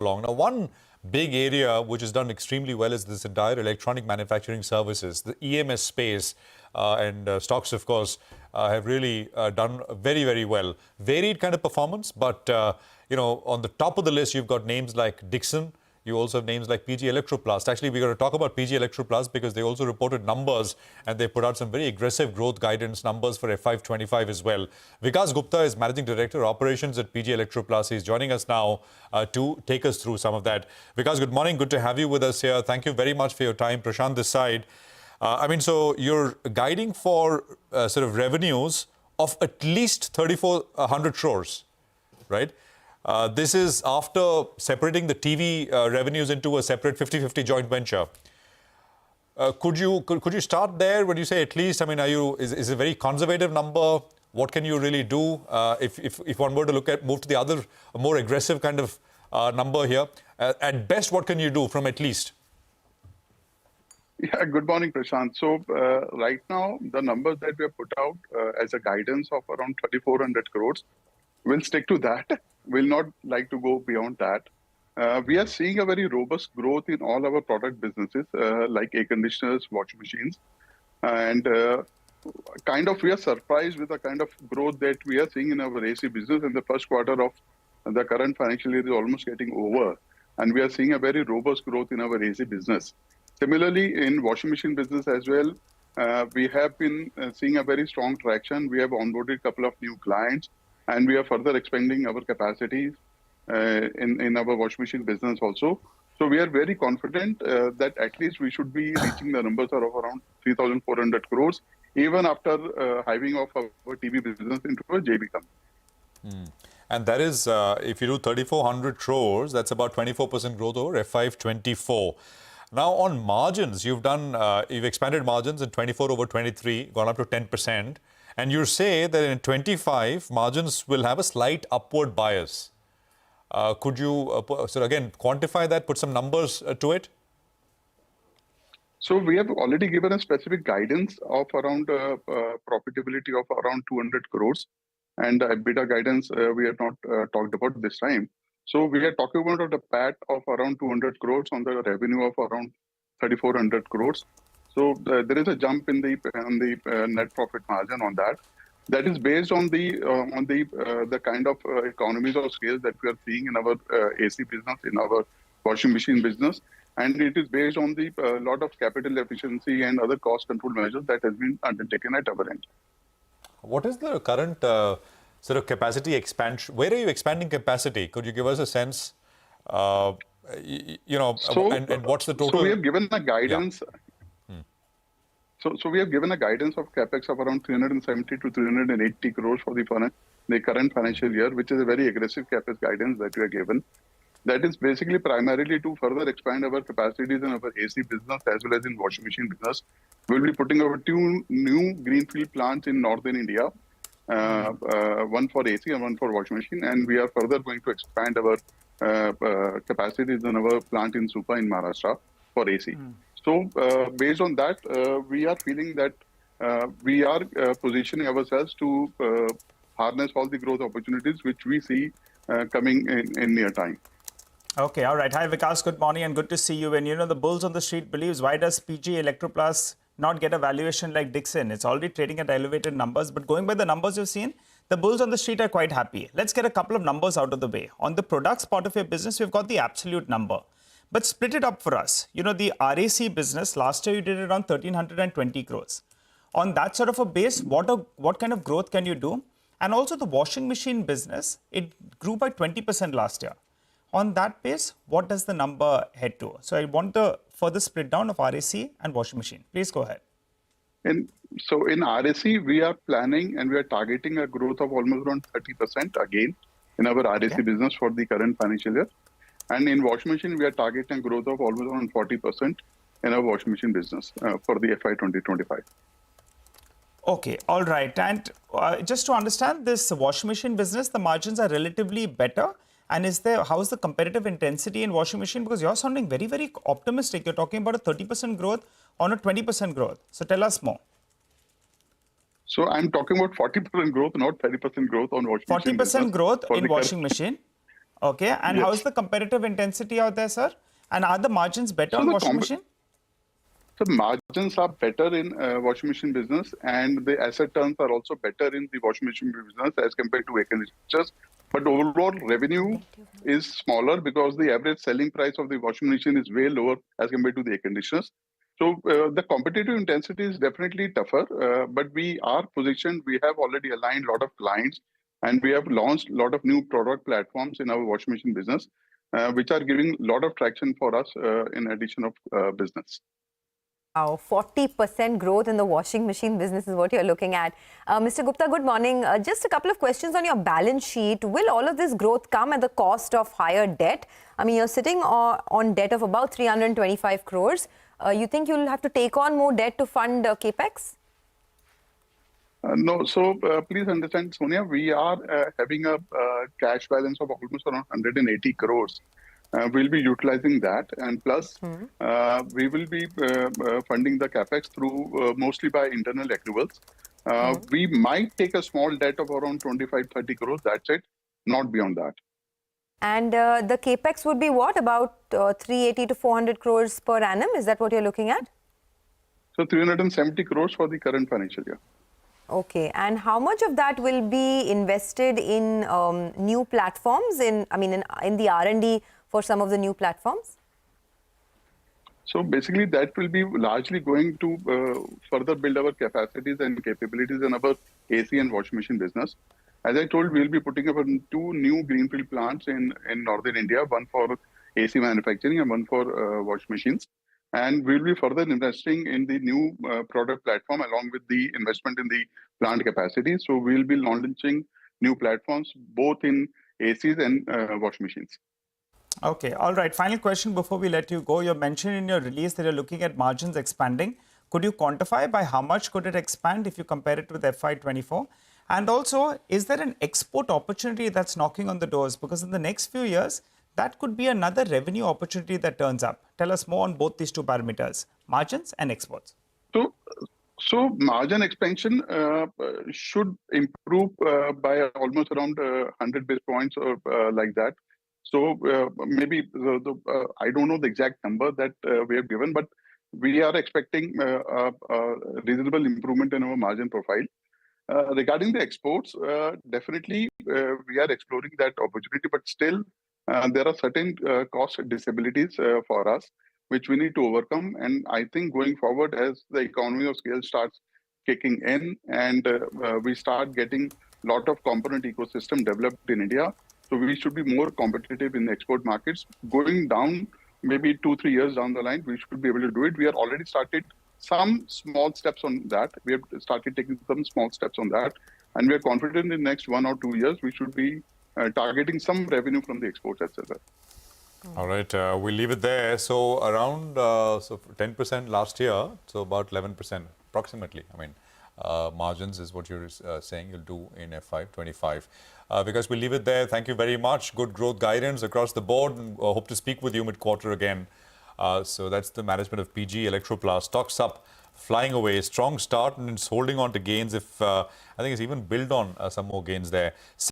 along. Now, one big area which has done extremely well is this entire electronic manufacturing services, the EMS space, and stocks, of course, have really done very, very well. Varied kind of performance, but, on the top of the list, you've got names like Dixon. You also have names like PG Electroplast. Actually, we're going to talk about PG Electroplast because they also reported numbers and they put out some very aggressive growth guidance numbers for FY25 as well. Vikas Gupta is Managing Director, Operations at PG Electroplast. He's joining us now to take us through some of that. Vikas, good morning. Good to have you with us here. Thank you very much for your time. Prashant this side. So you're guiding for sort of revenues of at least 3,400 crores, right? This is after separating the TV revenues into a separate 50-50 joint venture. Could you start there when you say at least? I mean, is it a very conservative number? What can you really do if one were to move to the other more aggressive kind of number here? At best, what can you do from at least? Yeah, good morning, Prashant. So right now, the numbers that we have put out as a guidance of around 3,400 crores, we'll stick to that. We'll not like to go beyond that. We are seeing a very robust growth in all our product businesses, like air conditioners, washing machines. And we are surprised with the kind of growth that we are seeing in our AC business in the first quarter of the current financial year is almost getting over. And we are seeing a very robust growth in our AC business. Similarly, in washing machine business as well, we have been seeing a very strong traction. We have onboarded a couple of new clients, and we are further expanding our capacities in our washing machine business also. So we are very confident that at least we should be reaching the numbers of around 3,400 crores, even after hiving off our TV business into a JV company. And that is, if you do 3,400 crores, that's about 24% growth over FY24. Now, on margins, you've expanded margins in 24 over 23, gone up to 10%. And you say that in 25, margins will have a slight upward bias. Could you, again, quantify that, put some numbers to it? So we have already given a specific guidance of around profitability of around 200 crores. And EBITDA guidance we have not talked about this time. So we are talking about a PAT of around 200 crores on the revenue of around 3,400 crores. So there is a jump in the net profit margin on that. That is based on the kind of economies of scale that we are seeing in our AC business, in our washing machine business, and it is based on the lot of capital efficiency and other cost control measures that has been undertaken at our end. What is the current sort of capacity expansion? Where are you expanding capacity? Could you give us a sense? And what's the total? So we have given a guidance. Yeah. So we have given a guidance of capex of around 370 to 380 crores for the current financial year, which is a very aggressive capex guidance that we are given. That is basically primarily to further expand our capacities in our AC business as well as in washing machine business. We'll be putting our 2 new greenfield plants in northern India, one for AC and one for washing machine, and we are further going to expand our capacities in our plant in Supa in Maharashtra for AC. So based on that, we are feeling that we are positioning ourselves to harness all the growth opportunities which we see coming in near time. Okay, all right. Hi, Vikas. Good morning and good to see you. And the bulls on the street believes, why does PG Electroplast not get a valuation like Dixon? It's already trading at elevated numbers, but going by the numbers you've seen, the bulls on the street are quite happy. Let's get a couple of numbers out of the way. On the products part of your business, we've got the absolute number. But split it up for us. The RAC business, last year you did around 1,320 crores. On that sort of a base, what kind of growth can you do? And also the washing machine business, it grew by 20% last year. On that base, what does the number head to? So I want the further split down of RAC and washing machine. Please go ahead. So in RAC, we are planning and we are targeting a growth of almost around 30% again in our RAC business for the current financial year. And in washing machine, we are targeting a growth of almost around 40% in our washing machine business for the FY 2025. Okay, all right. And just to understand this washing machine business, the margins are relatively better. And how is the competitive intensity in washing machine? Because you're sounding very, very optimistic. You're talking about a 30% growth on a 20% growth. So tell us more. So I'm talking about 40% growth, not 30% growth on washing machine. 40% growth in washing machine. Okay, and Yes. how's the competitive intensity out there, sir? And are the margins better So on the washing machine? The margins are better in washing machine business, and the asset turns are also better in the washing machine business as compared to air conditioners. But overall revenue is smaller because the average selling price of the washing machine is way lower as compared to the air conditioners. So the competitive intensity is definitely tougher, but we are positioned. We have already aligned a lot of clients, and we have launched a lot of new product platforms in our washing machine business, which are giving a lot of traction for us in addition of business. 40% growth in the washing machine business is what you're looking at. Mr. Gupta, good morning. Just a couple of questions on your balance sheet. Will all of this growth come at the cost of higher debt? I mean, you're sitting on debt of about 325 crores. You think you'll have to take on more debt to fund CAPEX? No, so please understand, Sonia, we are having a cash balance of almost around 180 crores. We'll be utilizing that, and plus we will be funding the capex through mostly by internal accruals. We might take a small debt of around 25-30 crores. That's it, not beyond that. And the CAPEX would be what, about 380 to 400 crores per annum? Is that what you're looking at? So 370 crores for the current financial year. Okay, and how much of that will be invested in new platforms? In the R&D for some of the new platforms? So basically, that will be largely going to further build our capacities and capabilities in our AC and washing machine business. As I told, we'll be putting up 2 new greenfield plants in northern India, one for AC manufacturing and one for washing machines. And we'll be further investing in the new product platform along with the investment in the plant capacity. So we'll be launching new platforms both in ACs and washing machines. Okay, all right. Final question before we let you go. You mentioned in your release that you're looking at margins expanding. Could you quantify by how much could it expand if you compare it with FY24? And also, is there an export opportunity that's knocking on the doors? Because in the next few years, that could be another revenue opportunity that turns up. Tell us more on both these 2 parameters, margins and exports. So margin expansion should improve by almost around 100 basis points or like that. So maybe I don't know the exact number that we have given, but we are expecting a reasonable improvement in our margin profile. Regarding the exports, definitely we are exploring that opportunity, but still there are certain cost disabilities for us, which we need to overcome. And I think going forward, as the economy of scale starts kicking in and we start getting a lot of component ecosystem developed in India, so we should be more competitive in the export markets. Going down, maybe 2-3 years down the line, we should be able to do it. We are already started some small steps on that. We have started taking some small steps on that. And we are confident in the next 1 or 2 years, we should be targeting some revenue from the exports, etc. All right, we'll leave it there. So around 10% last year, so about 11% approximately. I mean, margins is what you're saying you'll do in FY25. Because we'll leave it there. Thank you very much. Good growth guidance across the board. And hope to speak with you mid-quarter again. So that's the management of PG Electroplast. Stocks up, flying away. Strong start and it's holding on to gains. I think it's even built on some more gains there.